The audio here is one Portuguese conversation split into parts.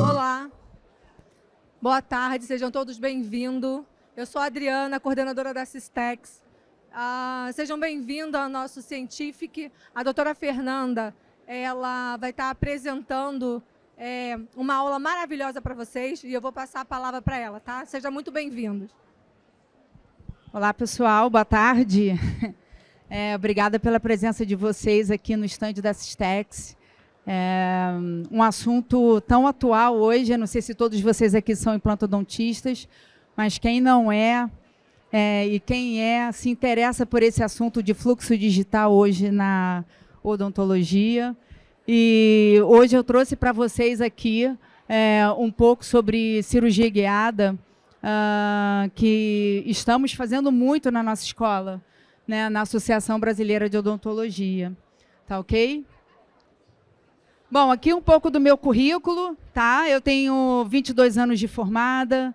Olá, boa tarde, sejam todos bem-vindos. Eu sou a Adriana, coordenadora da Systex. Sejam bem-vindos ao nosso Scientific. A doutora Fernanda, ela vai estar apresentando uma aula maravilhosa para vocês e eu vou passar a palavra para ela, tá? Sejam muito bem-vindos. Olá, pessoal, boa tarde. Obrigada pela presença de vocês aqui no stand da Systex. Um assunto tão atual hoje, eu não sei se todos vocês aqui são implantodontistas, mas quem não é, e quem se interessa por esse assunto de fluxo digital hoje na odontologia. E hoje eu trouxe para vocês aqui um pouco sobre cirurgia guiada, que estamos fazendo muito na nossa escola, né, na Associação Brasileira de Odontologia. Tá ok? Bom, aqui um pouco do meu currículo, tá? Eu tenho 22 anos de formada,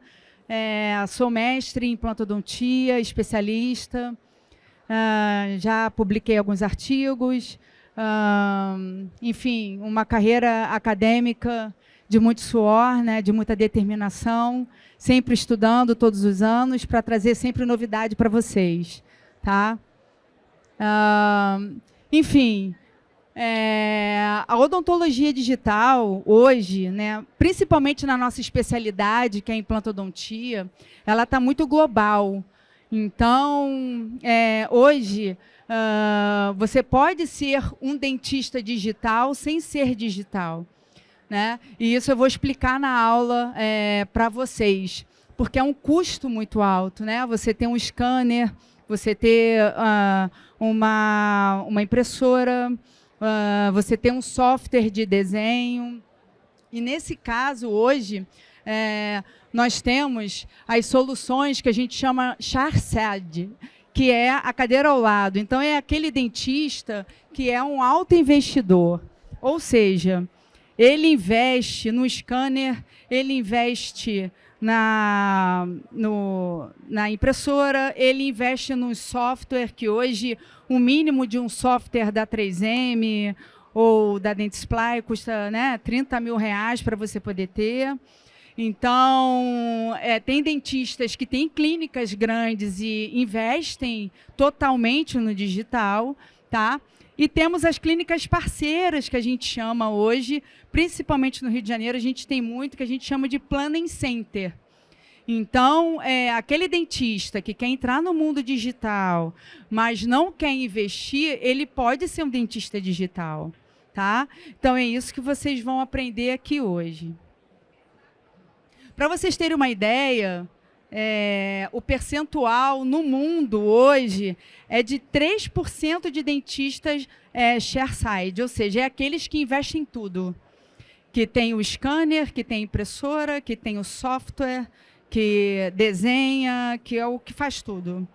sou mestre em implantodontia, especialista, já publiquei alguns artigos, enfim, uma carreira acadêmica de muito suor, né, de muita determinação, sempre estudando todos os anos para trazer sempre novidade para vocês, tá? Enfim, a odontologia digital hoje, né, principalmente na nossa especialidade, que é a implantodontia, ela está muito global. Então, hoje, você pode ser um dentista digital sem ser digital, né? E isso eu vou explicar na aula para vocês, porque é um custo muito alto, né? Você ter um scanner, você ter uma impressora, você tem um software de desenho. E nesse caso, hoje, nós temos as soluções que a gente chama chairside, que é a cadeira ao lado. Então, é aquele dentista que é um alto investidor. Ou seja, ele investe no scanner, ele investe na impressora, ele investe no software, que hoje o mínimo de um software da 3M ou da Dentsply custa, né, 30 mil reais para você poder ter. Então, tem dentistas que têm clínicas grandes e investem totalmente no digital, tá? E temos as clínicas parceiras, que a gente chama hoje, principalmente no Rio de Janeiro, a gente tem muito que a gente chama de planning center. Então, aquele dentista que quer entrar no mundo digital, mas não quer investir, ele pode ser um dentista digital, tá? Então, é isso que vocês vão aprender aqui hoje. Para vocês terem uma ideia, o percentual no mundo hoje é de 3% de dentistas chairside, ou seja, é aqueles que investem em tudo. Que tem o scanner, que tem a impressora, que tem o software, que desenha, que é o que faz tudo.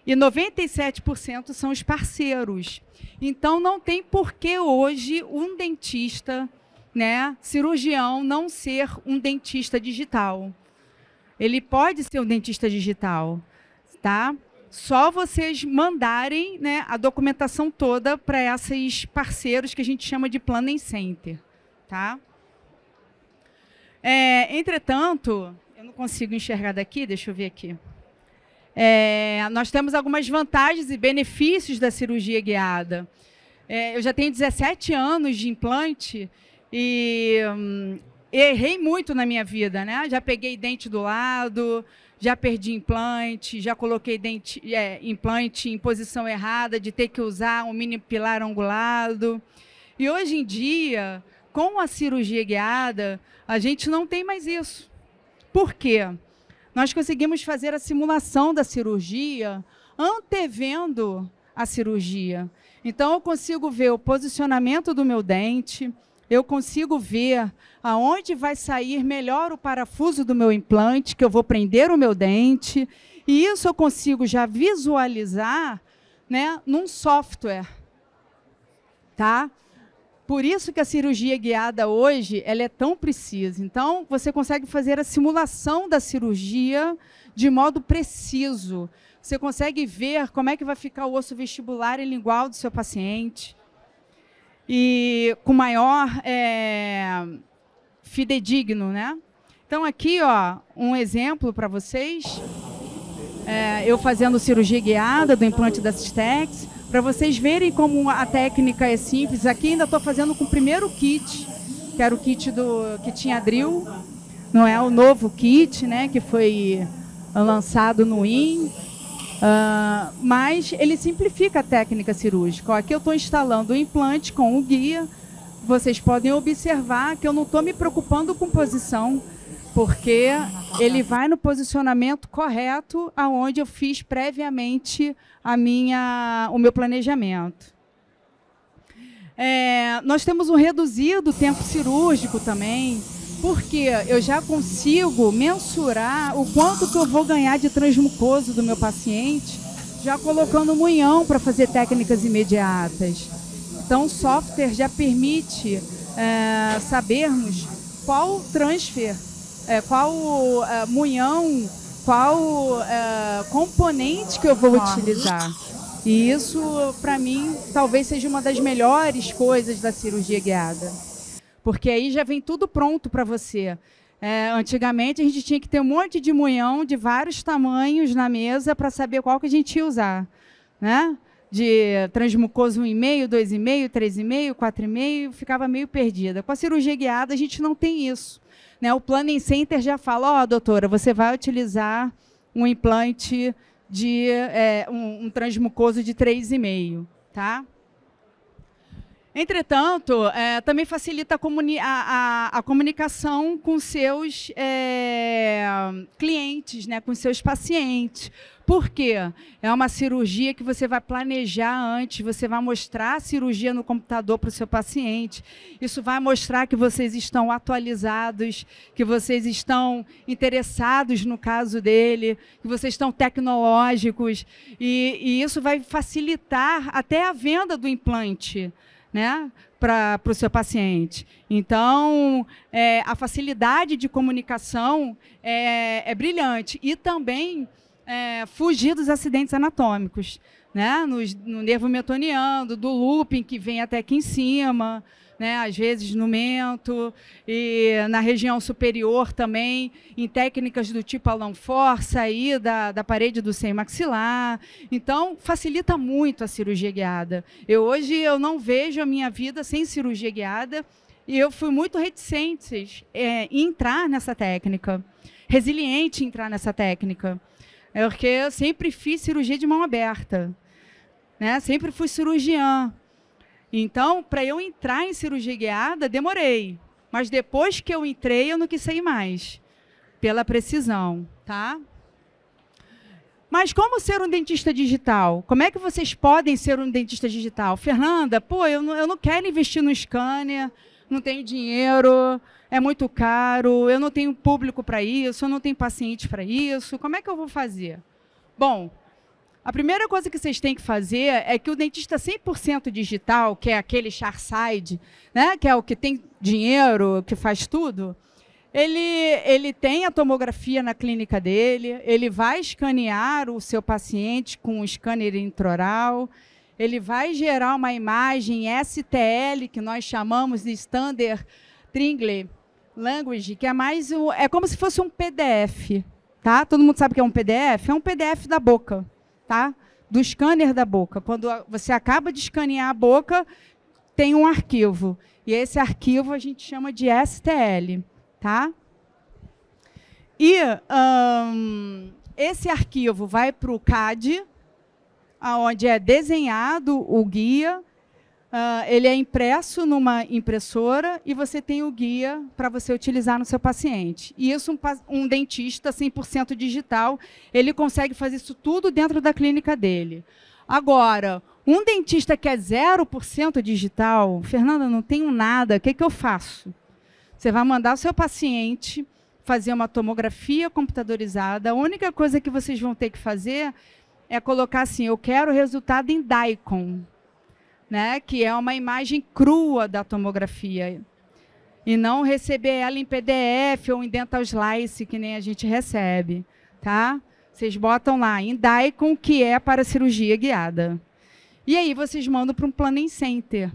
E 97% são os parceiros. Então, não tem por que hoje um dentista, né, cirurgião, não ser um dentista digital. Ele pode ser um dentista digital, tá? Só vocês mandarem, né, a documentação toda para esses parceiros que a gente chama de planning center, tá? Entretanto, eu não consigo enxergar daqui, deixa eu ver aqui. Nós temos algumas vantagens e benefícios da cirurgia guiada. Eu já tenho 17 anos de implante e errei muito na minha vida, né? Já peguei dente do lado, já perdi implante, já coloquei implante em posição errada, de ter que usar um mini pilar angulado. E hoje em dia, com a cirurgia guiada, a gente não tem mais isso. Por quê? Nós conseguimos fazer a simulação da cirurgia antevendo a cirurgia. Então, eu consigo ver o posicionamento do meu dente, eu consigo ver aonde vai sair melhor o parafuso do meu implante, que eu vou prender o meu dente, e isso eu consigo já visualizar, né, num software, tá? Por isso que a cirurgia guiada hoje ela é tão precisa. Então, você consegue fazer a simulação da cirurgia de modo preciso. Você consegue ver como é que vai ficar o osso vestibular e lingual do seu paciente. E com maior fidedigno, né? Então, aqui, ó, um exemplo para vocês. Eu fazendo cirurgia guiada do implante da Systex, para vocês verem como a técnica é simples. Aqui ainda estou fazendo com o primeiro kit, que era o kit que tinha drill, não é o novo kit, né, que foi lançado no IN, mas ele simplifica a técnica cirúrgica. Ó, aqui eu estou instalando o implante com o guia. Vocês podem observar que eu não estou me preocupando com posição, porque ele vai no posicionamento correto aonde eu fiz previamente o meu planejamento. Nós temos um reduzido tempo cirúrgico também, porque eu já consigo mensurar o quanto que eu vou ganhar de transmucoso do meu paciente, já colocando um munhão para fazer técnicas imediatas. Então, o software já permite sabermos qual transfer, qual munhão, qual componente que eu vou utilizar. E isso, para mim, talvez seja uma das melhores coisas da cirurgia guiada. Porque aí já vem tudo pronto para você. Antigamente, a gente tinha que ter um monte de munhão de vários tamanhos na mesa para saber qual que a gente ia usar, né? De transmucoso 1,5, 2,5, 3,5, 4,5, ficava meio perdida. Com a cirurgia guiada, a gente não tem isso. Né? O Planning Center já fala, doutora, você vai utilizar um implante de um transmucoso de 3,5, tá? Entretanto, também facilita a comunicação com seus clientes, né, com seus pacientes. Por quê? É uma cirurgia que você vai planejar antes, você vai mostrar a cirurgia no computador para o seu paciente. Isso vai mostrar que vocês estão atualizados, que vocês estão interessados no caso dele, que vocês estão tecnológicos, e isso vai facilitar até a venda do implante, né, para o seu paciente. Então, a facilidade de comunicação é brilhante. E também fugir dos acidentes anatômicos, né, no nervo metoniano, do looping que vem até aqui em cima, né, às vezes no mento, e na região superior também, em técnicas do tipo Alan Force, sair da parede do seio maxilar. Então, facilita muito a cirurgia guiada. Hoje eu não vejo a minha vida sem cirurgia guiada, e eu fui muito reticente em entrar nessa técnica, resiliente em entrar nessa técnica, porque eu sempre fiz cirurgia de mão aberta, né? Sempre fui cirurgiã. Então, para eu entrar em cirurgia guiada, demorei. Mas depois que eu entrei, eu não quis sair mais, pela precisão, tá? Mas como ser um dentista digital? Como é que vocês podem ser um dentista digital? Fernanda, eu não quero investir no scanner, não tenho dinheiro, é muito caro, eu não tenho público para isso, eu não tenho paciente para isso, como é que eu vou fazer? Bom, a primeira coisa que vocês têm que fazer é que o dentista 100% digital, que é aquele Charside, né, que é o que tem dinheiro, que faz tudo, ele tem a tomografia na clínica dele, ele vai escanear o seu paciente com um scanner intraoral, ele vai gerar uma imagem STL, que nós chamamos de Standard Triangle Language, que é como se fosse um PDF, tá? Todo mundo sabe o que é um PDF? É um PDF da boca, tá? Do scanner da boca. Quando você acaba de escanear a boca, tem um arquivo. E esse arquivo a gente chama de STL, tá? E esse arquivo vai para o CAD, onde é desenhado o guia, ele é impresso numa impressora e você tem o guia para você utilizar no seu paciente. E isso, um dentista 100% digital, ele consegue fazer isso tudo dentro da clínica dele. Agora, um dentista que é 0% digital, Fernanda, não tenho nada, o que eu faço? Você vai mandar o seu paciente fazer uma tomografia computadorizada, a única coisa que vocês vão ter que fazer é colocar assim, eu quero o resultado em DICOM, né, que é uma imagem crua da tomografia, e não receber ela em PDF ou em Dental Slice, que nem a gente recebe, tá? Vocês botam lá em DICOM, que é para cirurgia guiada. E aí vocês mandam para um Planning Center.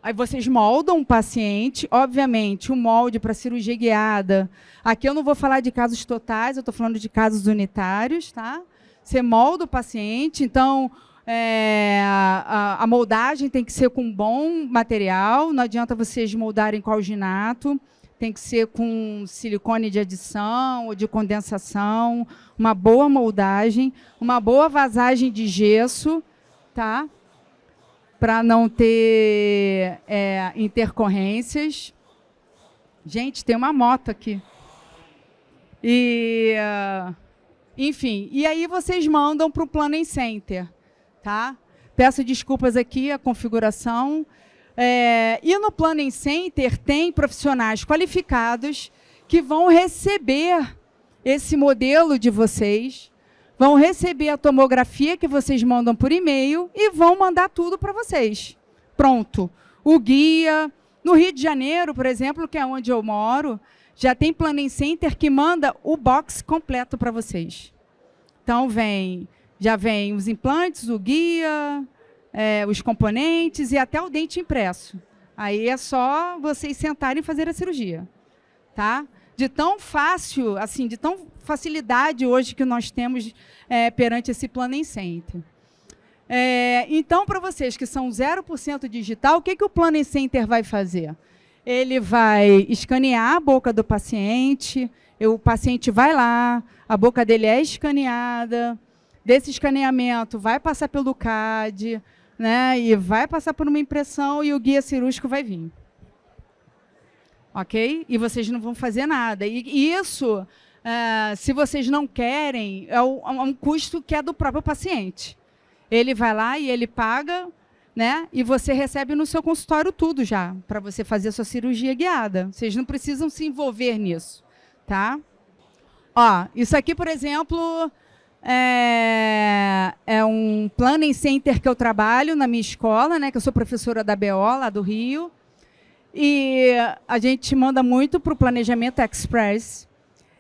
Aí vocês moldam o paciente, obviamente, o molde para cirurgia guiada. Aqui eu não vou falar de casos totais, eu estou falando de casos unitários, tá? Você molda o paciente, então a moldagem tem que ser com bom material, não adianta vocês moldarem com alginato, tem que ser com silicone de adição ou de condensação, uma boa moldagem, uma boa vasagem de gesso, tá? Para não ter intercorrências. Gente, tem uma moto aqui. Enfim, e aí vocês mandam para o Planning Center, tá? Peço desculpas aqui, a configuração. E no Planning Center tem profissionais qualificados que vão receber esse modelo de vocês, vão receber a tomografia que vocês mandam por e-mail e vão mandar tudo para vocês. Pronto. O guia. No Rio de Janeiro, por exemplo, que é onde eu moro, já tem Planning Center que manda o box completo para vocês. Então, já vem os implantes, o guia, os componentes e até o dente impresso. Aí é só vocês sentarem e fazer a cirurgia. Tá? De tão fácil, assim, de tão facilidade hoje que nós temos perante esse Planning Center. Então, para vocês que são 0% digital, o que o Planning Center vai fazer? Ele vai escanear a boca do paciente, o paciente vai lá, a boca dele é escaneada, desse escaneamento vai passar pelo CAD, né, e vai passar por uma impressão e o guia cirúrgico vai vir. Ok? E vocês não vão fazer nada. E isso, se vocês não querem, é um custo que é do próprio paciente. Ele vai lá e ele paga, né? E você recebe no seu consultório tudo já, para você fazer a sua cirurgia guiada. Vocês não precisam se envolver nisso. Tá? Ó, isso aqui, por exemplo, é um Planning Center que eu trabalho na minha escola, né? Que eu sou professora da BO, lá do Rio. E a gente manda muito para o Planejamento Express.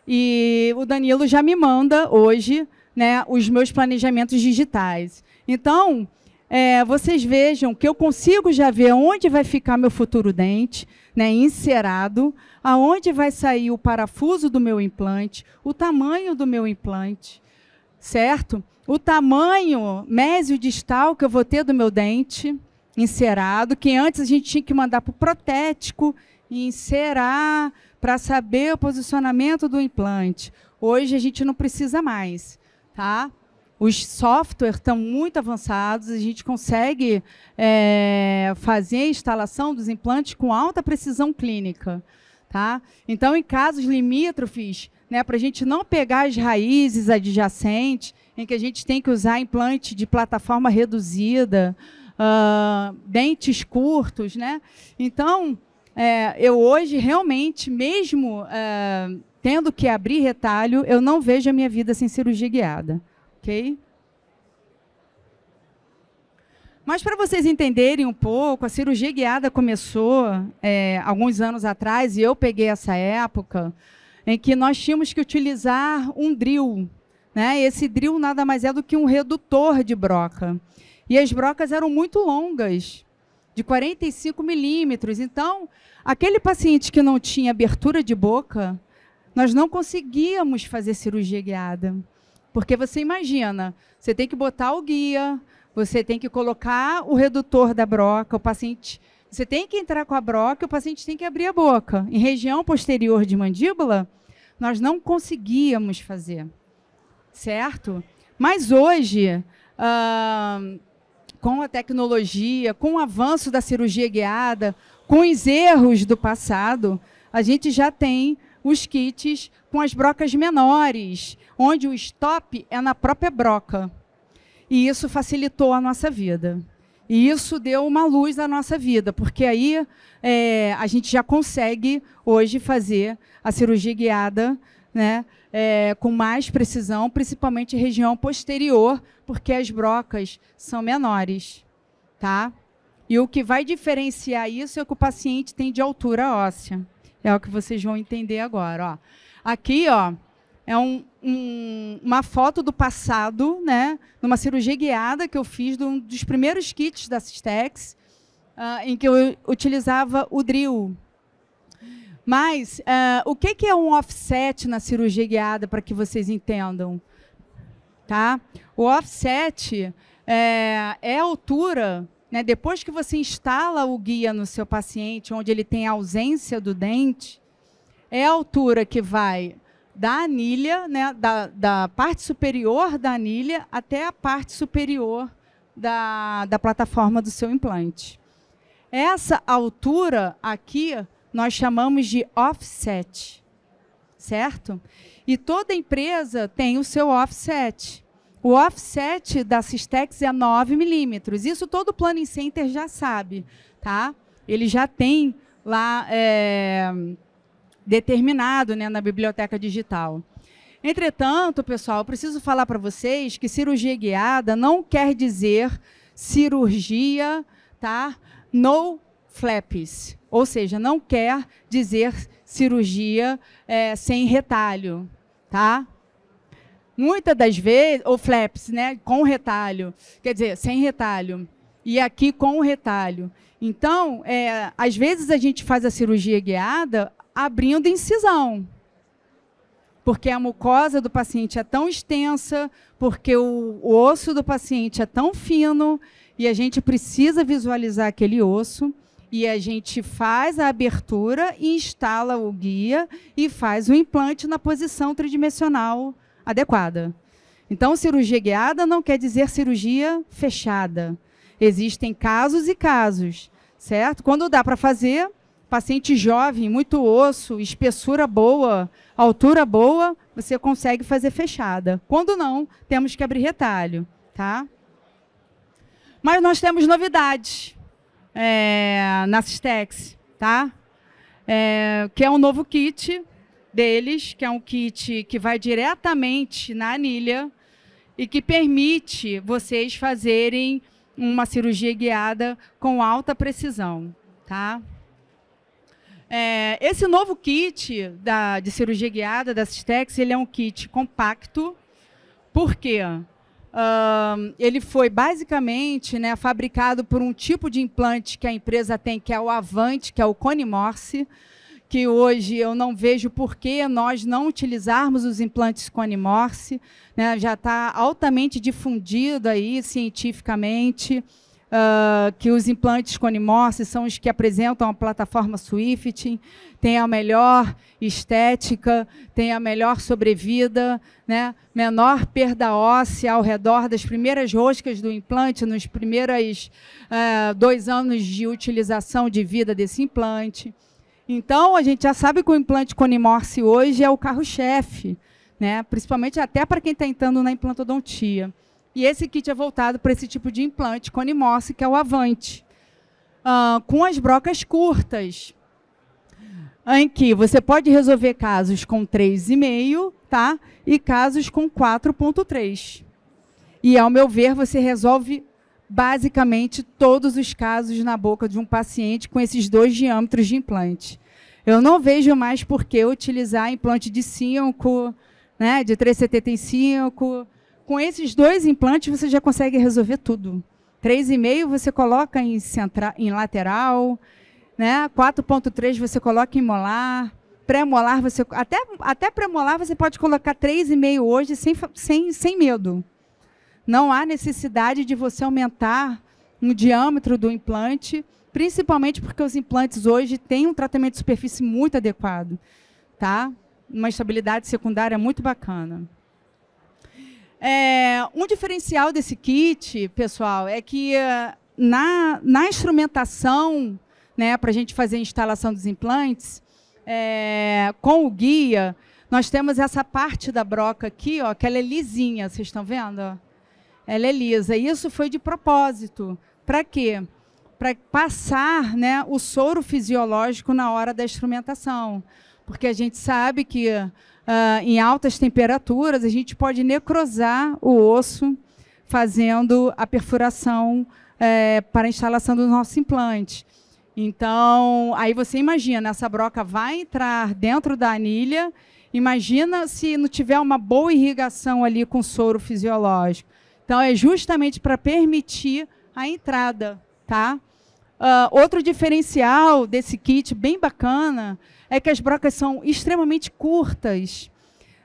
E o Danilo já me manda hoje, né, os meus planejamentos digitais. Então, vocês vejam que eu consigo já ver onde vai ficar meu futuro dente, né, encerado, aonde vai sair o parafuso do meu implante, o tamanho do meu implante, certo? O tamanho mesiodistal que eu vou ter do meu dente encerado, que antes a gente tinha que mandar para o protético e encerar para saber o posicionamento do implante. Hoje a gente não precisa mais, tá? Os softwares estão muito avançados, a gente consegue fazer a instalação dos implantes com alta precisão clínica, tá? Então, em casos limítrofes, né, para a gente não pegar as raízes adjacentes, em que a gente tem que usar implante de plataforma reduzida, dentes curtos, né? Então, eu hoje realmente, mesmo tendo que abrir retalho, eu não vejo a minha vida sem cirurgia guiada, ok? Mas para vocês entenderem um pouco, a cirurgia guiada começou alguns anos atrás, e eu peguei essa época, em que nós tínhamos que utilizar um drill, né? Esse drill nada mais é do que um redutor de broca. E as brocas eram muito longas, de 45 milímetros. Então, aquele paciente que não tinha abertura de boca, nós não conseguíamos fazer cirurgia guiada. Porque você imagina, você tem que botar o guia, você tem que colocar o redutor da broca, o paciente, você tem que entrar com a broca, o paciente tem que abrir a boca. Em região posterior de mandíbula, nós não conseguíamos fazer, certo? Mas hoje, com a tecnologia, com o avanço da cirurgia guiada, com os erros do passado, a gente já tem os kits com as brocas menores, onde o stop é na própria broca. E isso facilitou a nossa vida. E isso deu uma luz à nossa vida, porque aí a gente já consegue hoje fazer a cirurgia guiada, né, com mais precisão, principalmente em região posterior, porque as brocas são menores, tá? E o que vai diferenciar isso é o que o paciente tem de altura óssea. É o que vocês vão entender agora. Ó. Aqui, ó, é uma foto do passado, né, numa cirurgia guiada que eu fiz de um dos primeiros kits da Systex, em que eu utilizava o drill. Mas o que é um offset na cirurgia guiada, para que vocês entendam? Tá? O offset é a altura, né, depois que você instala o guia no seu paciente, onde ele tem ausência do dente, é a altura que vai da anilha, né, da parte superior da anilha até a parte superior da plataforma do seu implante. Essa altura aqui nós chamamos de offset, certo? E toda empresa tem o seu offset. O offset da Systex é 9 milímetros. Isso todo Planning Center já sabe, tá? Ele já tem lá determinado, né, na biblioteca digital. Entretanto, pessoal, eu preciso falar para vocês que cirurgia guiada não quer dizer cirurgia, tá? No flaps, ou seja, não quer dizer cirurgia sem retalho, tá? Muitas das vezes, ou flaps, né, com retalho, quer dizer, sem retalho, e aqui com retalho. Então, às vezes a gente faz a cirurgia guiada abrindo incisão, porque a mucosa do paciente é tão extensa, porque o osso do paciente é tão fino, e a gente precisa visualizar aquele osso, e a gente faz a abertura e instala o guia e faz o implante na posição tridimensional adequada. Então, cirurgia guiada não quer dizer cirurgia fechada. Existem casos e casos, certo? Quando dá para fazer, paciente jovem, muito osso, espessura boa, altura boa, você consegue fazer fechada. Quando não, temos que abrir retalho, tá? Mas nós temos novidades na Systex, tá? Que é um novo kit deles, que é um kit que vai diretamente na anilha e que permite vocês fazerem uma cirurgia guiada com alta precisão, tá? Esse novo kit de cirurgia guiada da Systex, ele é um kit compacto. Por quê? Ele foi basicamente, né, fabricado por um tipo de implante que a empresa tem, que é o Avante, que é o Cone Morse, que hoje eu não vejo por que nós não utilizarmos os implantes Cone Morse, né, já está altamente difundido aí cientificamente, que os implantes Cone Morse são os que apresentam a plataforma Swift, tem a melhor estética, tem a melhor sobrevida, né? Menor perda óssea ao redor das primeiras roscas do implante, nos primeiros 2 anos de utilização de vida desse implante. Então, a gente já sabe que o implante Cone Morse hoje é o carro-chefe, né? Principalmente até para quem está entrando na implantodontia. E esse kit é voltado para esse tipo de implante Cone Morse, que é o Avante, com as brocas curtas, em que você pode resolver casos com 3,5, tá? E casos com 4,3. E, ao meu ver, você resolve basicamente todos os casos na boca de um paciente com esses 2 diâmetros de implante. Eu não vejo mais por que utilizar implante de 5, né, de 3,75. Com esses 2 implantes, você já consegue resolver tudo. 3,5 você coloca em lateral, né? 4,3 você coloca em molar. Pré-molar, até pré-molar você pode colocar 3,5 hoje sem medo. Não há necessidade de você aumentar o diâmetro do implante, principalmente porque os implantes hoje têm um tratamento de superfície muito adequado, tá? Uma estabilidade secundária muito bacana. Um diferencial desse kit, pessoal, é que na instrumentação, né, para a gente fazer a instalação dos implantes, com o guia, nós temos essa parte da broca aqui, ó, que ela é lisinha, vocês estão vendo? Ó? Ela é lisa. E isso foi de propósito. Para quê? Para passar, né, o soro fisiológico na hora da instrumentação. Porque a gente sabe que em altas temperaturas a gente pode necrosar o osso fazendo a perfuração para a instalação do nosso implante. Então, aí você imagina, essa broca vai entrar dentro da anilha, imagina se não tiver uma boa irrigação ali com soro fisiológico. Então, é justamente para permitir a entrada, tá? Outro diferencial desse kit, bem bacana, é que as brocas são extremamente curtas,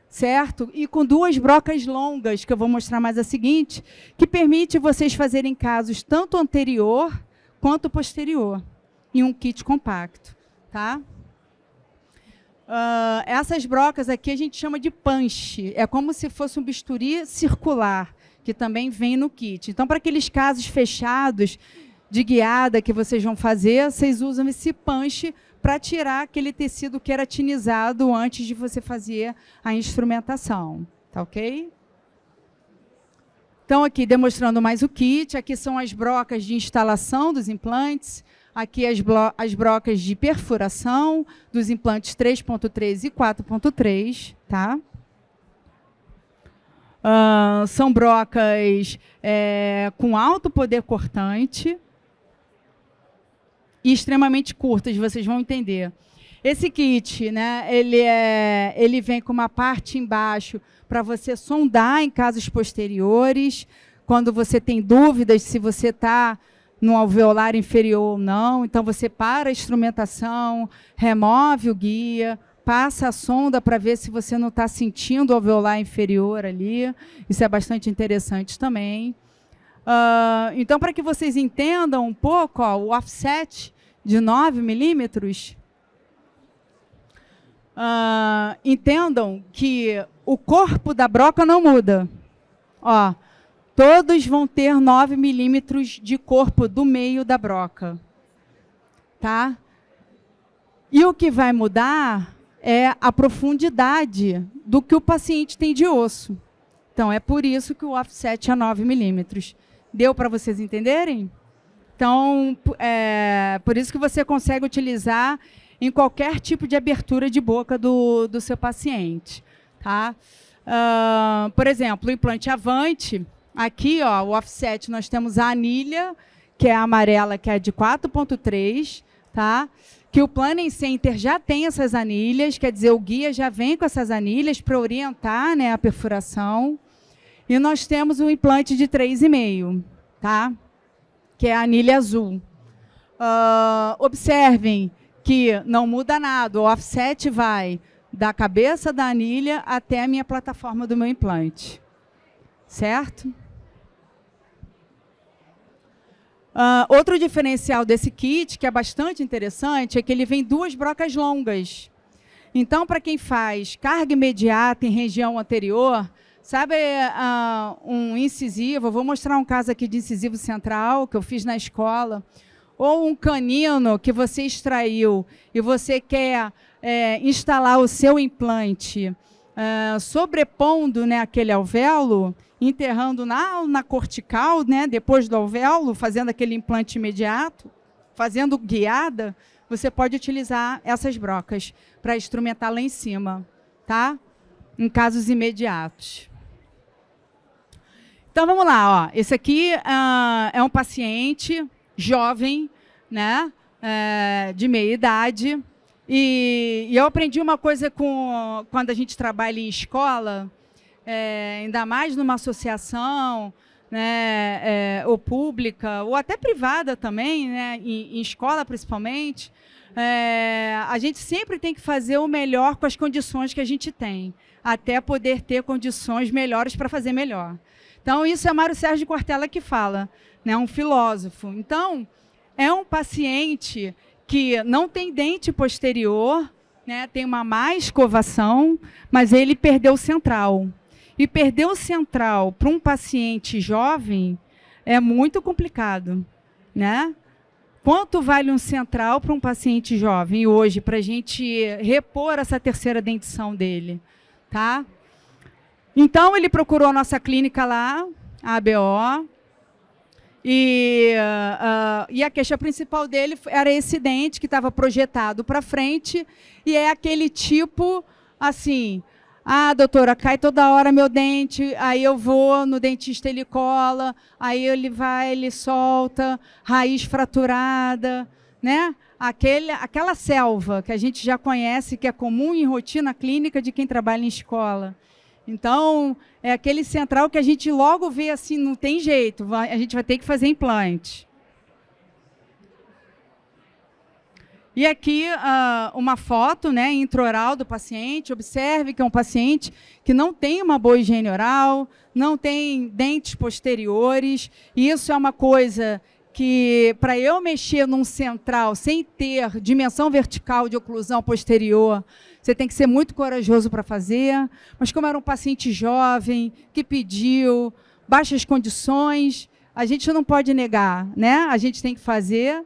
certo? E com 2 brocas longas, que eu vou mostrar mais a seguinte, que permite vocês fazerem casos tanto anterior quanto posterior, em um kit compacto, tá? Essas brocas aqui a gente chama de punch, é como se fosse um bisturi circular, que também vem no kit. Então, para aqueles casos fechados de guiada que vocês vão fazer, vocês usam esse punch para tirar aquele tecido queratinizado antes de você fazer a instrumentação, tá ok? Então, aqui demonstrando mais o kit, aqui são as brocas de instalação dos implantes, aqui as brocas de perfuração dos implantes 3.3 e 4.3, tá? São brocas com alto poder cortante e extremamente curtas, vocês vão entender. Esse kit, né, ele vem com uma parte embaixo para você sondar em casos posteriores, quando você tem dúvidas se você está no alveolar inferior ou não. Então, você para a instrumentação, remove o guia, passa a sonda para ver se você não está sentindo o alveolar inferior ali. Isso é bastante interessante também. Então, para que vocês entendam um pouco, ó, o offset de 9 milímetros, entendam que o corpo da broca não muda. Ó, todos vão ter 9 milímetros de corpo do meio da broca. Tá? E o que vai mudar é a profundidade do que o paciente tem de osso. Então, é por isso que o offset é 9 milímetros. Deu para vocês entenderem? Então, por isso que você consegue utilizar em qualquer tipo de abertura de boca do seu paciente. Tá? Por exemplo, o implante Avante, aqui, ó, o offset, nós temos a anilha, que é a amarela, que é de 4.3, tá? Que o Planning Center já tem essas anilhas, quer dizer, o guia já vem com essas anilhas para orientar, né, a perfuração. E nós temos um implante de 3,5, tá? Que é a anilha azul. Observem que não muda nada, o offset vai da cabeça da anilha até a minha plataforma do meu implante. Certo? Outro diferencial desse kit, que é bastante interessante, é que ele vem 2 brocas longas. Então, para quem faz carga imediata em região anterior, sabe um incisivo, eu vou mostrar um caso aqui de incisivo central, que eu fiz na escola, ou um canino que você extraiu e você quer instalar o seu implante sobrepondo, né, aquele alvéolo, enterrando na cortical, né, depois do alvéolo, fazendo aquele implante imediato, fazendo guiada, você pode utilizar essas brocas para instrumentar lá em cima, tá? Em casos imediatos. Então, vamos lá. Ó. Esse aqui é um paciente jovem, né, de meia idade, e eu aprendi uma coisa quando a gente trabalha em escola, ainda mais numa associação, né, ou pública, ou até privada também, né, em escola principalmente, a gente sempre tem que fazer o melhor com as condições que a gente tem, até poder ter condições melhores para fazer melhor. Então, isso é Mário Sérgio Cortella que fala, né, um filósofo. Então, é um paciente que não tem dente posterior, né, tem uma má escovação, mas ele perdeu o central. E perder o central para um paciente jovem é muito complicado, né? Quanto vale um central para um paciente jovem hoje, para a gente repor essa terceira dentição dele? Tá? Então, ele procurou a nossa clínica lá, a ABO, e a queixa principal dele era esse dente que estava projetado para frente, e é aquele tipo, assim... Ah, doutora, cai toda hora meu dente, aí eu vou no dentista, ele cola, aí ele vai, ele solta, raiz fraturada, né? Aquela selva que a gente já conhece, que é comum em rotina clínica de quem trabalha em escola. Então, é aquele central que a gente logo vê assim, não tem jeito, a gente vai ter que fazer implante. E aqui uma foto, né, intraoral do paciente. Observe que é um paciente que não tem uma boa higiene oral, não tem dentes posteriores. E isso é uma coisa que, para eu mexer num central sem ter dimensão vertical de oclusão posterior, você tem que ser muito corajoso para fazer. Mas como era um paciente jovem, que pediu, baixas condições, a gente não pode negar, né? A gente tem que fazer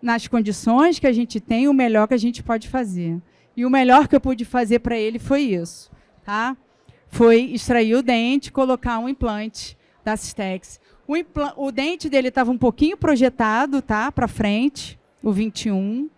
nas condições que a gente tem, o melhor que a gente pode fazer. E o melhor que eu pude fazer para ele foi isso, tá? Foi extrair o dente, colocar um implante da Systex. O dente dele estava um pouquinho projetado, tá? Para frente, o 21.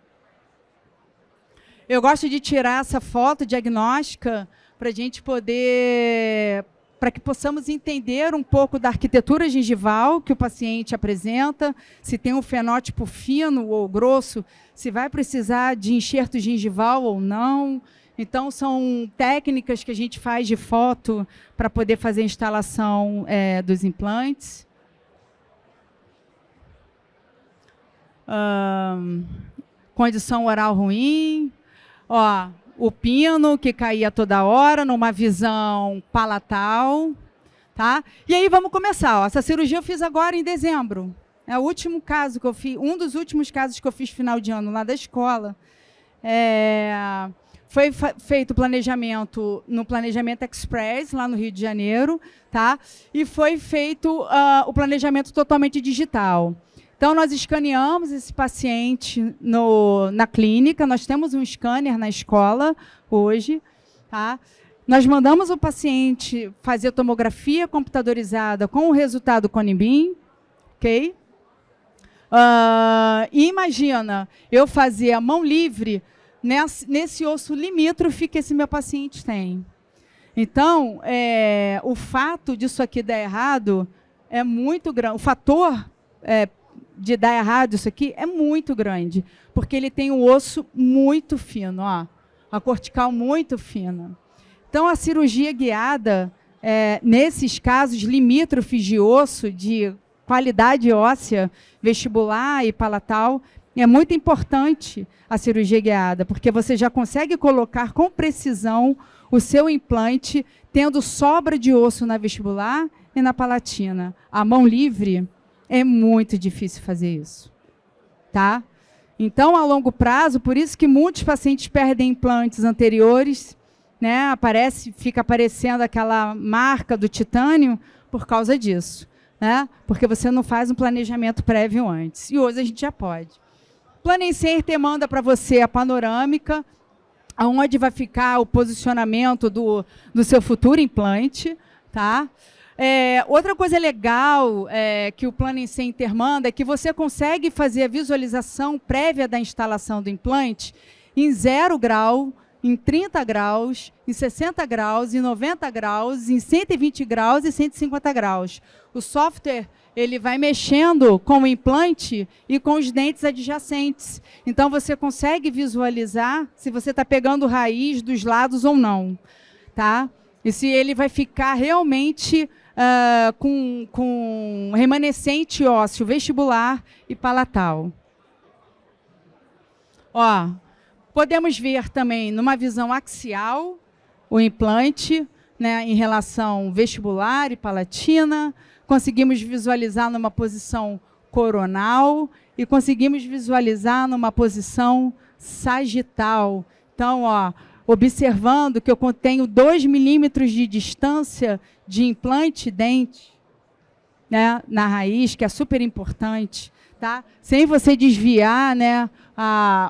Eu gosto de tirar essa foto diagnóstica para a gente poder, para que possamos entender um pouco da arquitetura gengival que o paciente apresenta, se tem um fenótipo fino ou grosso, se vai precisar de enxerto gengival ou não. Então, são técnicas que a gente faz de foto para poder fazer a instalação dos implantes. Condição oral ruim. Ó, o pino que caía toda hora, numa visão palatal. Tá? E aí vamos começar. Ó. Essa cirurgia eu fiz agora em dezembro. É o último caso que eu fiz, um dos últimos casos que eu fiz final de ano lá da escola. Foi feito o planejamento no Planejamento Express, lá no Rio de Janeiro, tá? E foi feito o planejamento totalmente digital. Então, nós escaneamos esse paciente na clínica, nós temos um scanner na escola hoje, tá? Nós mandamos o paciente fazer tomografia computadorizada com o resultado Conibin, ok? E imagina, eu fazer a mão livre nesse osso limítrofe que esse meu paciente tem. Então, o fato disso aqui dar errado é muito grande. O fator de dar errado isso aqui é muito grande, porque ele tem o osso muito fino, ó, a cortical muito fina. Então, a cirurgia guiada, nesses casos limítrofes de osso, de qualidade óssea, vestibular e palatal, é muito importante a cirurgia guiada, porque você já consegue colocar com precisão o seu implante, tendo sobra de osso na vestibular e na palatina. A mão livre é muito difícil fazer isso, tá? Então, a longo prazo, por isso que muitos pacientes perdem implantes anteriores, né? Fica aparecendo aquela marca do titânio por causa disso, né? Porque você não faz um planejamento prévio antes. E hoje a gente já pode. Planencenter manda para você a panorâmica, aonde vai ficar o posicionamento do seu futuro implante, tá? Outra coisa legal que o Planencenter manda é que você consegue fazer a visualização prévia da instalação do implante em 0 grau, em 30 graus, em 60 graus, em 90 graus, em 120 graus e 150 graus. O software ele vai mexendo com o implante e com os dentes adjacentes. Então, você consegue visualizar se você está pegando raiz dos lados ou não. Tá? E se ele vai ficar realmente com remanescente ósseo vestibular e palatal. Ó, podemos ver também, numa visão axial, o implante, né, em relação vestibular e palatina. Conseguimos visualizar numa posição coronal e conseguimos visualizar numa posição sagital. Então, ó, observando que eu tenho 2 milímetros de distância de implante dente, né, na raiz, que é super importante, tá? Sem você desviar, né,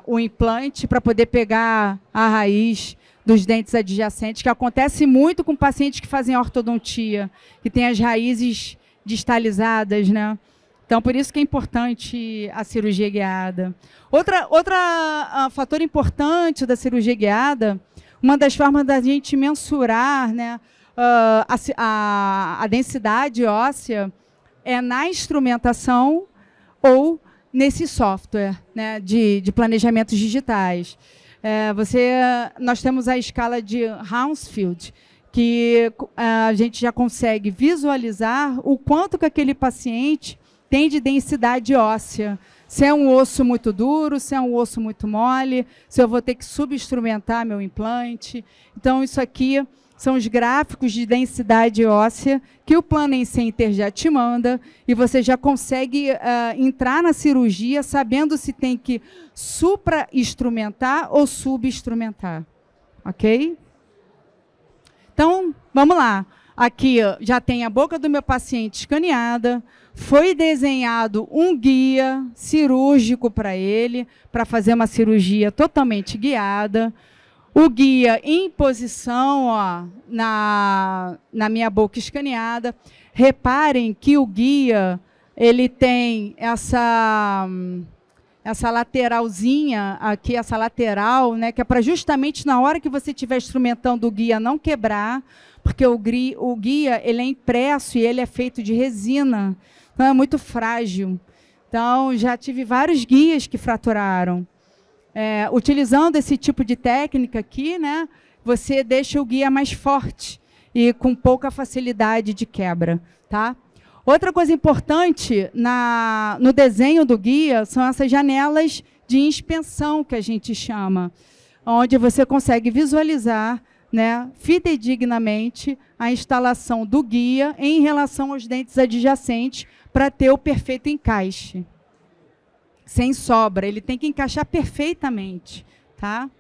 o implante para poder pegar a raiz dos dentes adjacentes, que acontece muito com pacientes que fazem ortodontia, que tem as raízes distalizadas, né? Então, por isso que é importante a cirurgia guiada. Outra fator importante da cirurgia guiada, uma das formas da gente mensurar, né, a densidade óssea é na instrumentação ou nesse software, né, de planejamentos digitais. Nós temos a escala de Hounsfield, que a gente já consegue visualizar o quanto que aquele paciente tem de densidade óssea, se é um osso muito duro, se é um osso muito mole, se eu vou ter que subinstrumentar meu implante. Então, isso aqui são os gráficos de densidade óssea que o Planning Center já te manda e você já consegue entrar na cirurgia sabendo se tem que supra-instrumentar ou subinstrumentar. Ok? Então, vamos lá. Aqui já tem a boca do meu paciente escaneada, foi desenhado um guia cirúrgico para ele, para fazer uma cirurgia totalmente guiada. O guia em posição ó, na minha boca escaneada. Reparem que o guia ele tem essa lateralzinha aqui, essa lateral, né, que é para justamente na hora que você estiver instrumentando o guia não quebrar, porque o guia ele é impresso e ele é feito de resina, então é muito frágil. Então, já tive vários guias que fraturaram. Utilizando esse tipo de técnica aqui, né, você deixa o guia mais forte e com pouca facilidade de quebra. Tá? Outra coisa importante no desenho do guia são essas janelas de inspeção, que a gente chama, onde você consegue visualizar, né, fidedignamente a instalação do guia em relação aos dentes adjacentes para ter o perfeito encaixe. Sem sobra, ele tem que encaixar perfeitamente. Tá?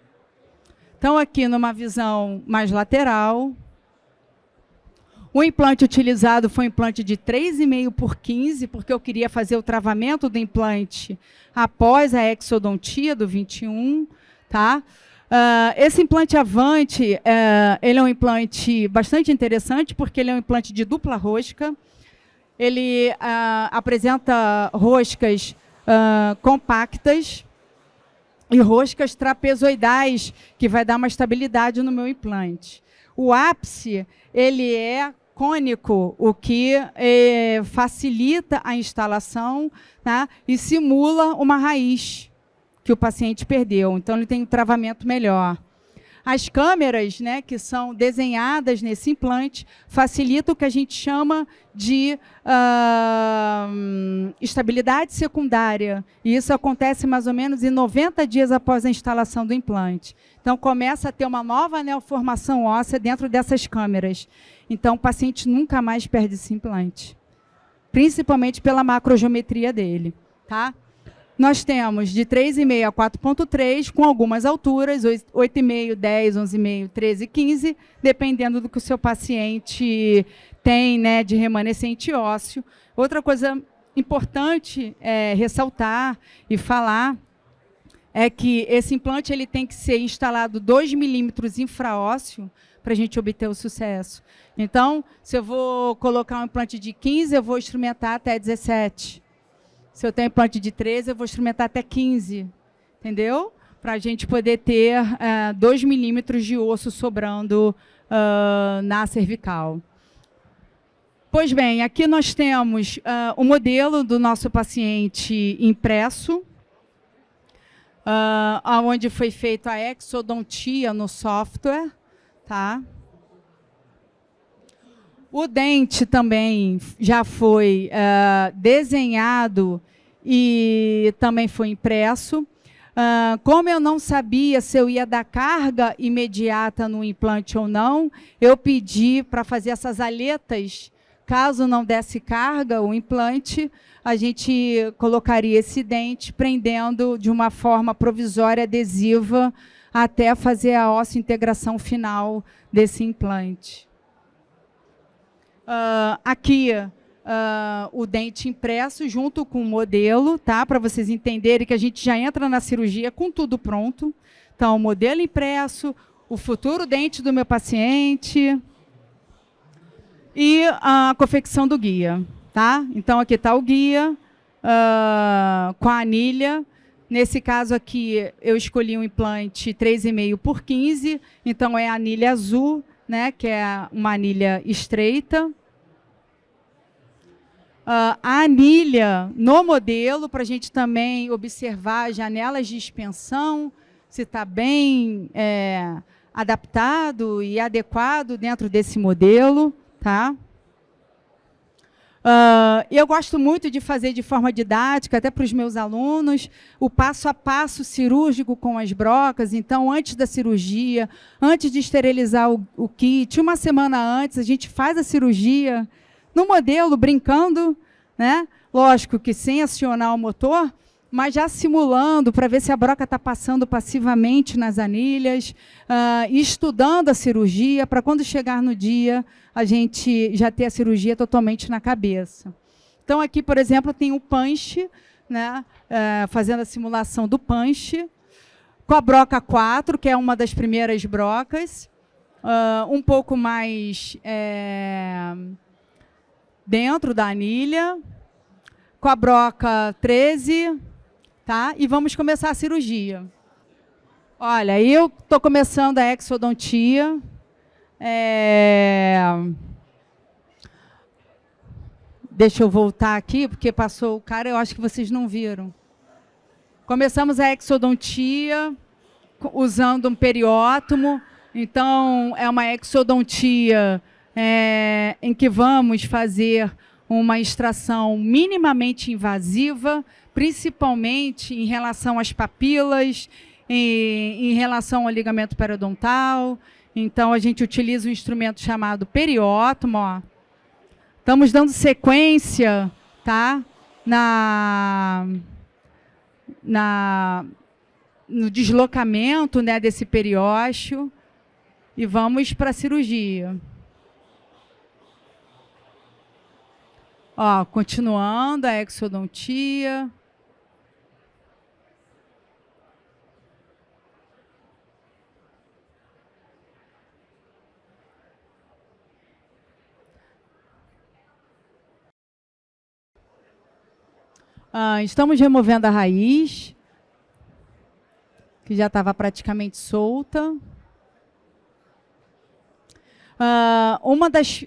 Então, aqui numa visão mais lateral, o implante utilizado foi um implante de 3,5 por 15, porque eu queria fazer o travamento do implante após a exodontia do 21. Tá? Esse implante Avante, ele é um implante bastante interessante, porque ele é um implante de dupla rosca. Ele apresenta roscas compactas e roscas trapezoidais, que vai dar uma estabilidade no meu implante. O ápice ele é cônico, o que facilita a instalação, tá? E simula uma raiz que o paciente perdeu. Então, ele tem um travamento melhor. As câmeras, né, que são desenhadas nesse implante, facilitam o que a gente chama de estabilidade secundária. E isso acontece mais ou menos em 90 dias após a instalação do implante. Então, começa a ter uma nova neoformação óssea dentro dessas câmeras. Então, o paciente nunca mais perde esse implante, principalmente pela macrogeometria dele. Tá? Nós temos de 3,5 a 4,3, com algumas alturas, 8,5, 10, 11,5, 13, 15, dependendo do que o seu paciente tem, né, de remanescente ósseo. Outra coisa importante ressaltar e falar é que esse implante ele tem que ser instalado 2 milímetros infraósseo para a gente obter o sucesso. Então, se eu vou colocar um implante de 15, eu vou instrumentar até 17. Se eu tenho implante de 13, eu vou instrumentar até 15, entendeu? Para a gente poder ter 2 milímetros de osso sobrando na cervical. Pois bem, aqui nós temos o modelo do nosso paciente impresso, onde foi feita a exodontia no software. Tá? O dente também já foi desenhado e também foi impresso. Como eu não sabia se eu ia dar carga imediata no implante ou não, eu pedi para fazer essas aletas. Caso não desse carga, o implante, a gente colocaria esse dente prendendo de uma forma provisória adesiva até fazer a ósseo-integração final desse implante. Aqui, o dente impresso junto com o modelo, tá? Para vocês entenderem que a gente já entra na cirurgia com tudo pronto. Então, o modelo impresso, o futuro dente do meu paciente e a confecção do guia. Tá? Então, aqui está o guia com a anilha. Nesse caso aqui, eu escolhi um implante 3,5 por 15, então é a anilha azul, né, que é uma anilha estreita. A anilha no modelo, para a gente também observar as janelas de expensão, se está bem adaptado e adequado dentro desse modelo. Tá? Eu gosto muito de fazer de forma didática, até para os meus alunos, o passo a passo cirúrgico com as brocas. Então, antes da cirurgia, antes de esterilizar o kit, uma semana antes, a gente faz a cirurgia no modelo, brincando, né? Lógico que sem acionar o motor, mas já simulando para ver se a broca está passando passivamente nas anilhas, e estudando a cirurgia, para quando chegar no dia, a gente já ter a cirurgia totalmente na cabeça. Então, aqui, por exemplo, tem o punch, né, fazendo a simulação do punch, com a broca 4, que é uma das primeiras brocas, um pouco mais dentro da anilha, com a broca 13, tá? E vamos começar a cirurgia. Olha, eu estou começando a exodontia. Deixa eu voltar aqui, porque passou o cara, eu acho que vocês não viram. Começamos a exodontia usando um periótomo. Então, é uma exodontia em que vamos fazer uma extração minimamente invasiva, principalmente em relação às papilas, em relação ao ligamento periodontal. Então, a gente utiliza um instrumento chamado periótomo. Ó. Estamos dando sequência, tá? No deslocamento, né, desse periósteo. E vamos para a cirurgia. Ó, continuando a exodontia. Estamos removendo a raiz, que já estava praticamente solta. Uma das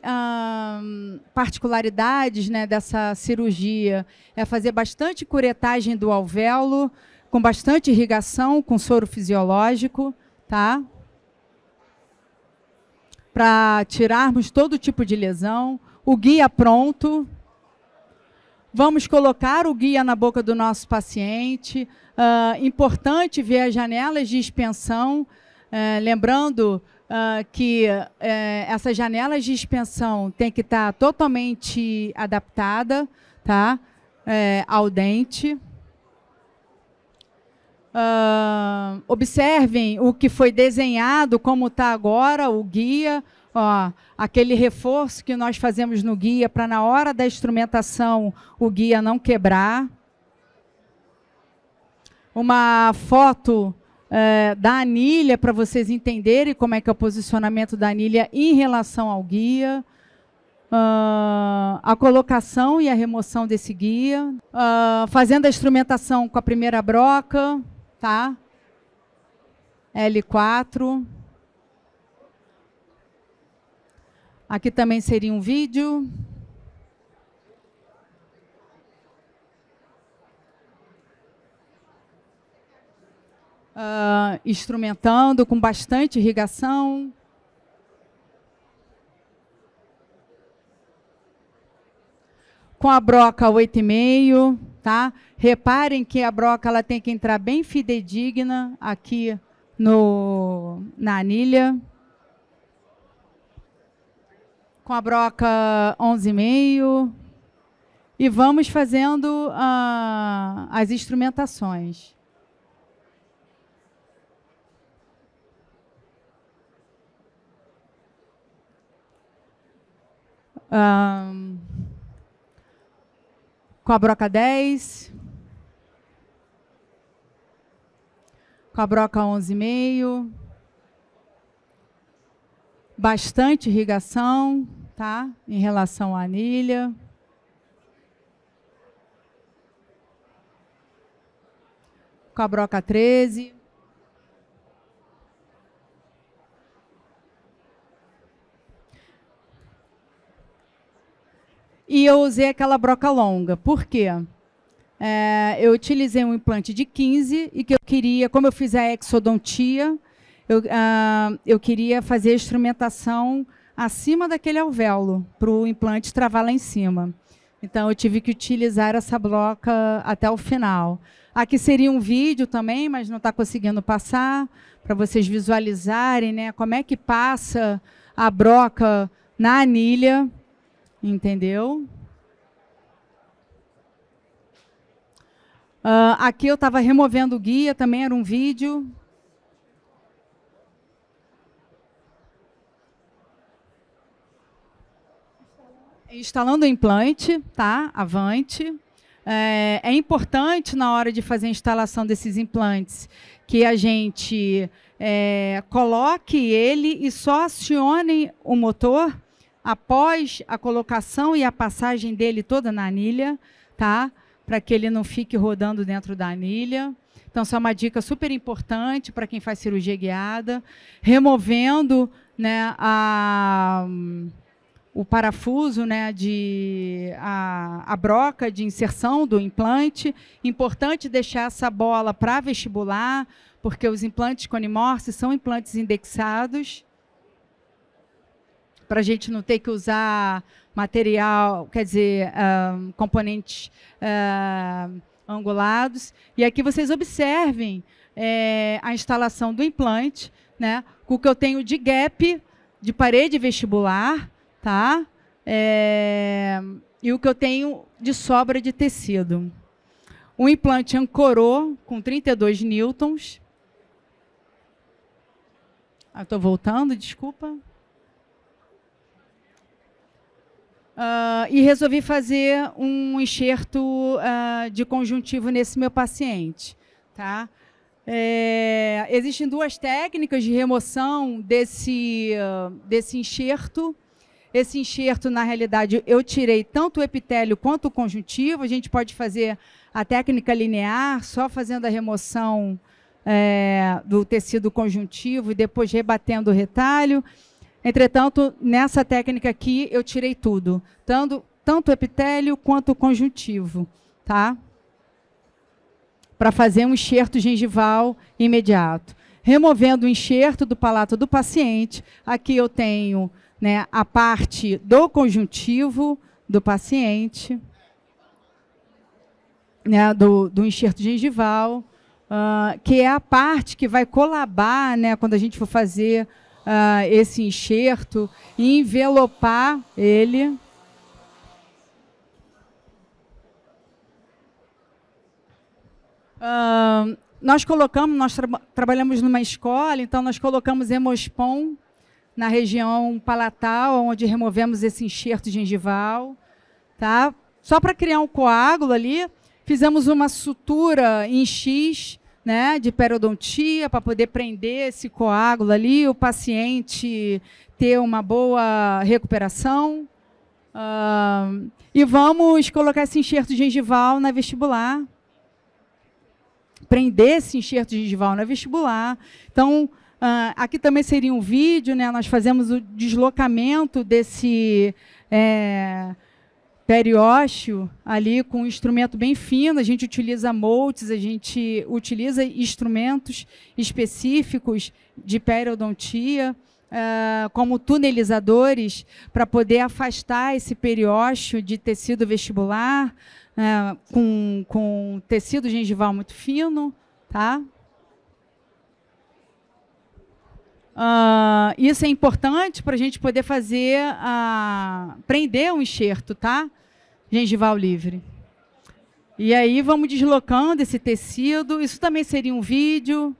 particularidades, né, dessa cirurgia é fazer bastante curetagem do alvéolo, com bastante irrigação, com soro fisiológico, tá? Para tirarmos todo tipo de lesão. O guia pronto. Vamos colocar o guia na boca do nosso paciente. Importante ver as janelas de expensão, lembrando que essas janelas de expensão têm que estar totalmente adaptada, tá? Ao dente. Observem o que foi desenhado, como está agora o guia. Ó, aquele reforço que nós fazemos no guia para, na hora da instrumentação, o guia não quebrar. Uma foto da anilha, para vocês entenderem como é que é o posicionamento da anilha em relação ao guia. A colocação e a remoção desse guia. Fazendo a instrumentação com a primeira broca, tá? L4. Aqui também seria um vídeo. Instrumentando com bastante irrigação. Com a broca 8,5, tá? Reparem que a broca ela tem que entrar bem fidedigna aqui na anilha. Com a broca 11,5. E vamos fazendo as instrumentações. Com a broca 10. Com a broca 11,5. Bastante irrigação, tá? Em relação à anilha. Com a broca 13. E eu usei aquela broca longa. Por quê? Eu utilizei um implante de 15 e que eu queria, como eu fiz a exodontia, eu queria fazer a instrumentação acima daquele alvéolo, para o implante travar lá em cima. Então, eu tive que utilizar essa broca até o final. Aqui seria um vídeo também, mas não está conseguindo passar, para vocês visualizarem, né, como é que passa a broca na anilha, entendeu? Aqui eu estava removendo o guia, também era um vídeo. Instalando o implante, tá? Avante. É importante, na hora de fazer a instalação desses implantes, que a gente coloque ele e só acione o motor após a colocação e a passagem dele toda na anilha, tá? Para que ele não fique rodando dentro da anilha. Então, essa é uma dica super importante para quem faz cirurgia guiada. Removendo, né, o parafuso, né, a broca de inserção do implante. Importante deixar essa bola para vestibular, porque os implantes Conimorse são implantes indexados, para a gente não ter que usar material, quer dizer, componentes angulados. E aqui vocês observem a instalação do implante, né, com o que eu tenho de gap de parede vestibular, tá? E o que eu tenho de sobra de tecido. O implante ancorou com 32 newtons. Estou voltando, desculpa. E resolvi fazer um enxerto de conjuntivo nesse meu paciente, tá? Existem duas técnicas de remoção desse enxerto. Esse enxerto, na realidade, eu tirei tanto o epitélio quanto o conjuntivo. A gente pode fazer a técnica linear, só fazendo a remoção do tecido conjuntivo e depois rebatendo o retalho. Entretanto, nessa técnica aqui, eu tirei tudo, tanto o epitélio quanto o conjuntivo, tá? Para fazer um enxerto gengival imediato. Removendo o enxerto do palato do paciente, aqui eu tenho, né, a parte do conjuntivo do paciente, né, do enxerto gengival, que é a parte que vai colabar, né, quando a gente for fazer esse enxerto e envelopar ele. Nós trabalhamos numa escola, então nós colocamos Hemospon na região palatal, onde removemos esse enxerto gengival, tá? Só para criar um coágulo ali, fizemos uma sutura em X, né, de periodontia, para poder prender esse coágulo ali, o paciente ter uma boa recuperação. E vamos colocar esse enxerto gengival na vestibular. Prender esse enxerto gengival na vestibular. Então, aqui também seria um vídeo, né, nós fazemos o deslocamento desse periósteo ali com um instrumento bem fino. A gente utiliza moldes, a gente utiliza instrumentos específicos de periodontia, como tunelizadores, para poder afastar esse periósteo de tecido vestibular, com tecido gengival muito fino, tá? Isso é importante para a gente poder fazer, prender um enxerto, tá? Gengival livre. E aí vamos deslocando esse tecido. Isso também seria um vídeo.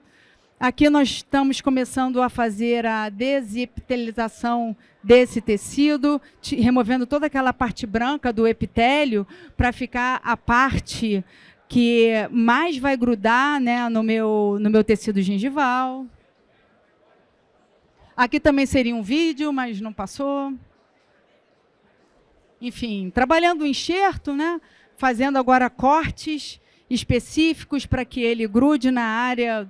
Aqui nós estamos começando a fazer a desepitelização desse tecido, removendo toda aquela parte branca do epitélio para ficar a parte que mais vai grudar, né, no meu tecido gengival. Aqui também seria um vídeo, mas não passou. Enfim, trabalhando o enxerto, né, fazendo agora cortes específicos para que ele grude na área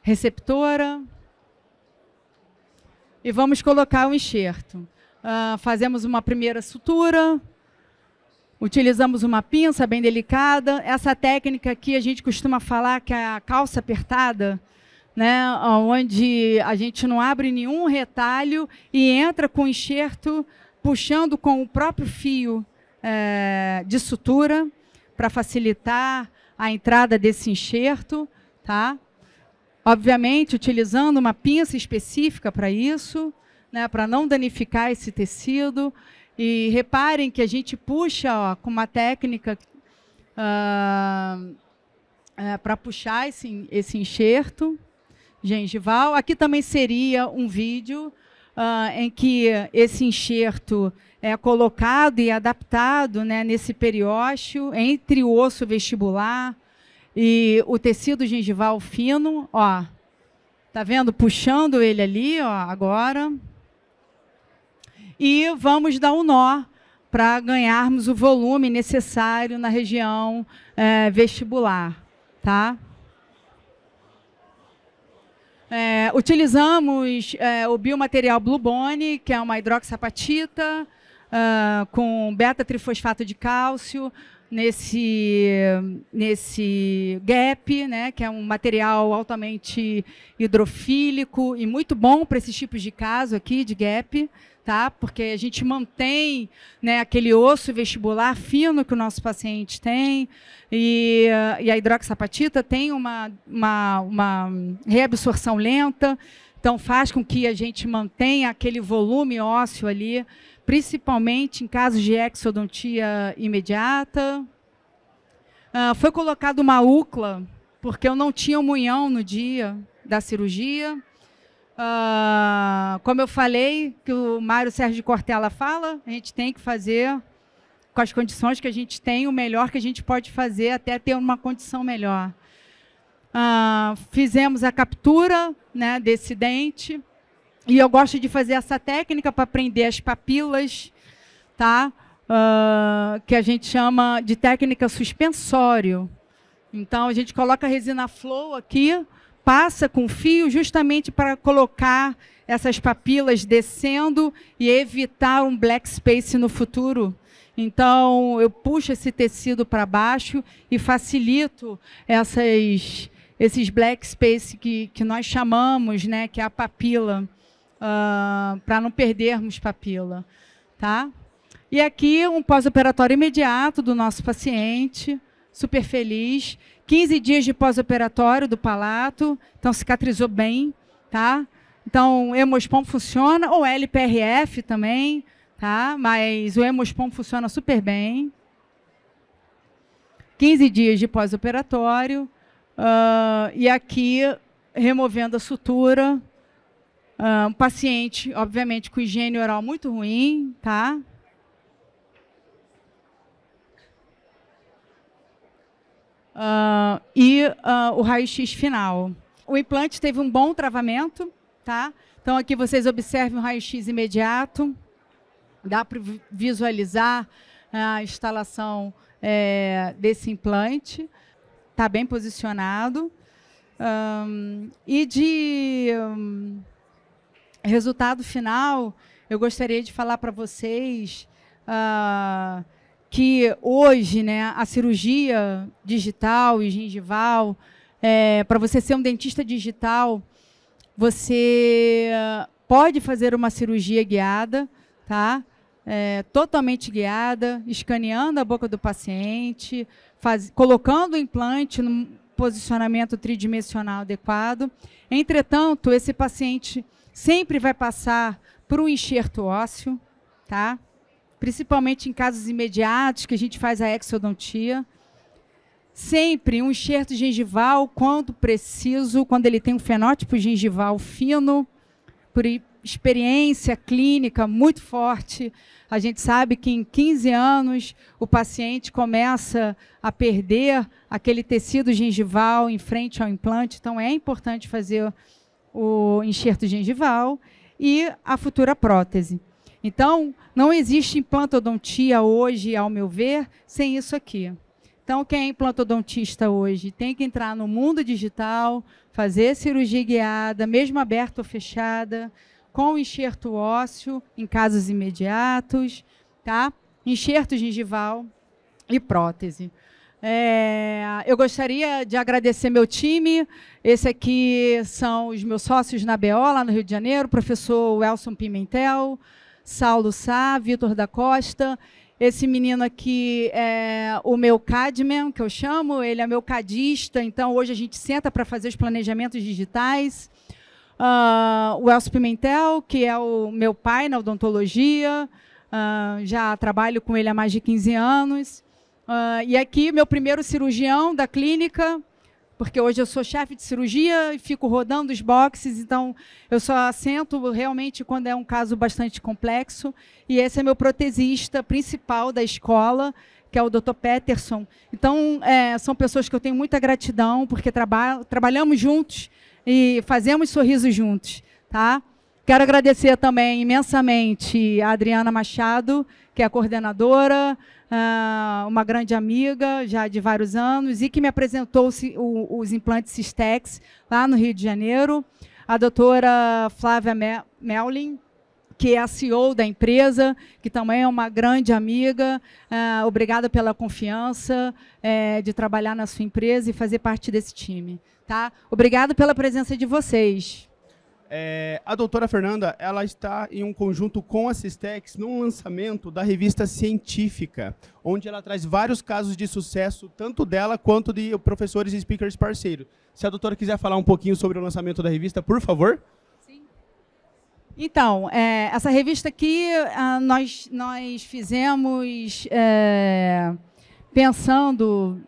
receptora. E vamos colocar o enxerto. Fazemos uma primeira sutura, utilizamos uma pinça bem delicada. Essa técnica aqui a gente costuma falar que é a calça apertada, né, onde a gente não abre nenhum retalho e entra com o enxerto puxando com o próprio fio, de sutura para facilitar a entrada desse enxerto, tá? Obviamente, utilizando uma pinça específica para isso, né, para não danificar esse tecido. E reparem que a gente puxa, ó, com uma técnica para puxar esse enxerto gengival. Aqui também seria um vídeo em que esse enxerto é colocado e adaptado, né, nesse periósteo, entre o osso vestibular e o tecido gengival fino. Ó, tá vendo? Puxando ele ali, ó, agora. E vamos dar um nó para ganharmos o volume necessário na região vestibular, tá? Utilizamos o biomaterial Blue Bone, que é uma hidroxapatita com beta-trifosfato de cálcio, nesse gap, né, que é um material altamente hidrofílico e muito bom para esses tipos de caso aqui, de gap, tá? Porque a gente mantém, né, aquele osso vestibular fino que o nosso paciente tem, e a hidroxapatita tem uma reabsorção lenta, então faz com que a gente mantenha aquele volume ósseo ali, principalmente em casos de exodontia imediata. Foi colocado uma UCLA, porque eu não tinha um munhão no dia da cirurgia. Como eu falei, que o Mário Sérgio Cortella fala, a gente tem que fazer, com as condições que a gente tem, o melhor que a gente pode fazer até ter uma condição melhor. Fizemos a captura, né, desse dente. E eu gosto de fazer essa técnica para prender as papilas, tá? Que a gente chama de técnica suspensório. Então, a gente coloca a resina flow aqui, passa com fio justamente para colocar essas papilas descendo e evitar um black space no futuro. Então, eu puxo esse tecido para baixo e facilito esses black space que nós chamamos, né, que é a papila, para não perdermos papila, tá? E aqui um pós-operatório imediato do nosso paciente, super feliz, 15 dias de pós-operatório do palato, então cicatrizou bem, tá? Então, Hemospon funciona, ou LPRF também, tá? Mas o Hemospon funciona super bem. 15 dias de pós-operatório, e aqui removendo a sutura, um paciente, obviamente, com higiene oral muito ruim, tá? O raio-x final. O implante teve um bom travamento, tá? Então, aqui vocês observem o raio-x imediato. Dá para visualizar a instalação desse implante. Está bem posicionado. E de resultado final, eu gostaria de falar para vocês que hoje, né, a cirurgia digital e gengival, para você ser um dentista digital, você pode fazer uma cirurgia guiada, tá? Totalmente guiada, escaneando a boca do paciente, colocando o implante num posicionamento tridimensional adequado. Entretanto, esse paciente sempre vai passar por um enxerto ósseo, tá? Principalmente em casos imediatos, que a gente faz a exodontia. Sempre um enxerto gengival, quando preciso, quando ele tem um fenótipo gengival fino, por experiência clínica muito forte. A gente sabe que em 15 anos o paciente começa a perder aquele tecido gengival em frente ao implante, então é importante fazer o enxerto gengival e a futura prótese. Então, não existe implantodontia hoje, ao meu ver, sem isso aqui. Então, quem é implantodontista hoje tem que entrar no mundo digital, fazer cirurgia guiada, mesmo aberta ou fechada, com enxerto ósseo, em casos imediatos, tá? Enxerto gengival e prótese. Eu gostaria de agradecer meu time. Esse aqui são os meus sócios na BO, lá no Rio de Janeiro, o professor Welson Pimentel, Saulo Sá, Vitor da Costa. Esse menino aqui é o meu CADman, que eu chamo, ele é meu cadista, então hoje a gente senta para fazer os planejamentos digitais. O Elcio Pimentel, que é o meu pai na odontologia, já trabalho com ele há mais de 15 anos. E aqui, meu primeiro cirurgião da clínica, porque hoje eu sou chefe de cirurgia e fico rodando os boxes, então eu só assento realmente quando é um caso bastante complexo. E esse é meu protesista principal da escola, que é o Dr. Peterson. Então, são pessoas que eu tenho muita gratidão, porque trabalhamos juntos e fazemos sorrisos juntos. Tá? Quero agradecer também imensamente a Adriana Machado, que é a coordenadora, uma grande amiga já de vários anos e que me apresentou os implantes Systex lá no Rio de Janeiro. A doutora Flávia Melling, que é a CEO da empresa, que também é uma grande amiga. Obrigada pela confiança de trabalhar na sua empresa e fazer parte desse time. Tá? Obrigada pela presença de vocês. A doutora Fernanda, ela está em um conjunto com a Systex num lançamento da revista científica, onde ela traz vários casos de sucesso, tanto dela quanto de professores e speakers parceiros. Se a doutora quiser falar um pouquinho sobre o lançamento da revista, por favor. Sim. Então, essa revista aqui nós fizemos pensando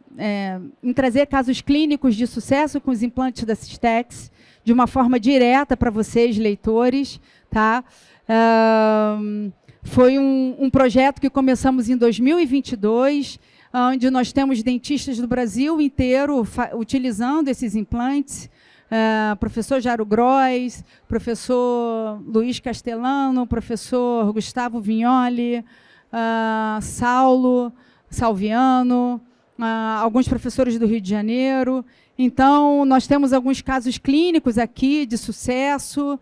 em trazer casos clínicos de sucesso com os implantes da Systex, de uma forma direta para vocês, leitores. Tá? Foi um projeto que começamos em 2022, onde nós temos dentistas do Brasil inteiro utilizando esses implantes. Professor Jairo Gross, professor Luiz Castellano, professor Gustavo Vignoli, Saulo Salviano, alguns professores do Rio de Janeiro. Então, nós temos alguns casos clínicos aqui de sucesso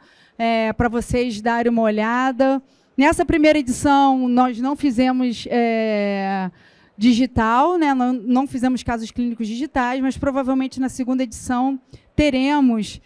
para vocês darem uma olhada. Nessa primeira edição, nós não fizemos digital, né? Não fizemos casos clínicos digitais, mas provavelmente na segunda edição teremos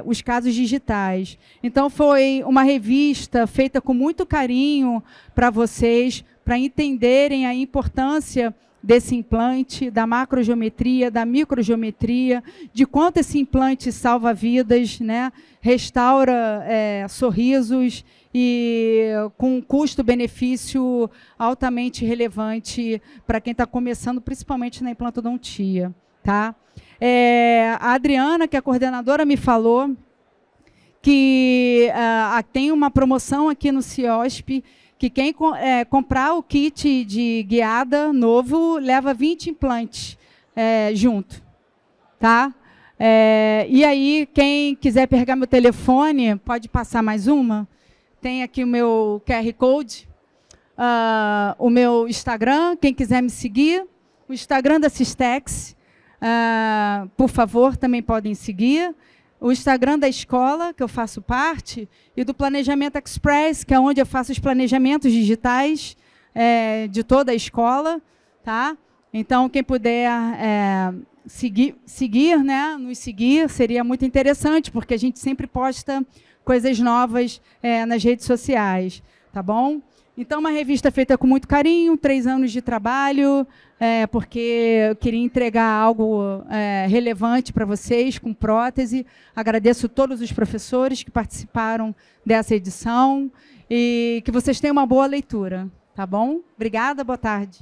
os casos digitais. Então, foi uma revista feita com muito carinho para vocês, para entenderem a importância desse implante, da macrogeometria, da microgeometria, de quanto esse implante salva vidas, né? Restaura sorrisos e com um custo-benefício altamente relevante para quem está começando, principalmente na implantodontia. Tá? A Adriana, que é a coordenadora, me falou que tem uma promoção aqui no CIOSP, que quem comprar o kit de guiada novo leva 20 implantes junto. Tá? E aí, quem quiser pegar meu telefone, pode passar mais uma. Tem aqui o meu QR Code, o meu Instagram, quem quiser me seguir, o Instagram da Systex, por favor, também podem seguir. O Instagram da escola, que eu faço parte, e do Planejamento Express, que é onde eu faço os planejamentos digitais de toda a escola. Tá? Então, quem puder seguir, né, nos seguir, seria muito interessante, porque a gente sempre posta coisas novas nas redes sociais. Tá bom? Então, uma revista feita com muito carinho, 3 anos de trabalho, porque eu queria entregar algo relevante para vocês, com prótese. Agradeço todos os professores que participaram dessa edição e que vocês tenham uma boa leitura. Tá bom? Obrigada, boa tarde.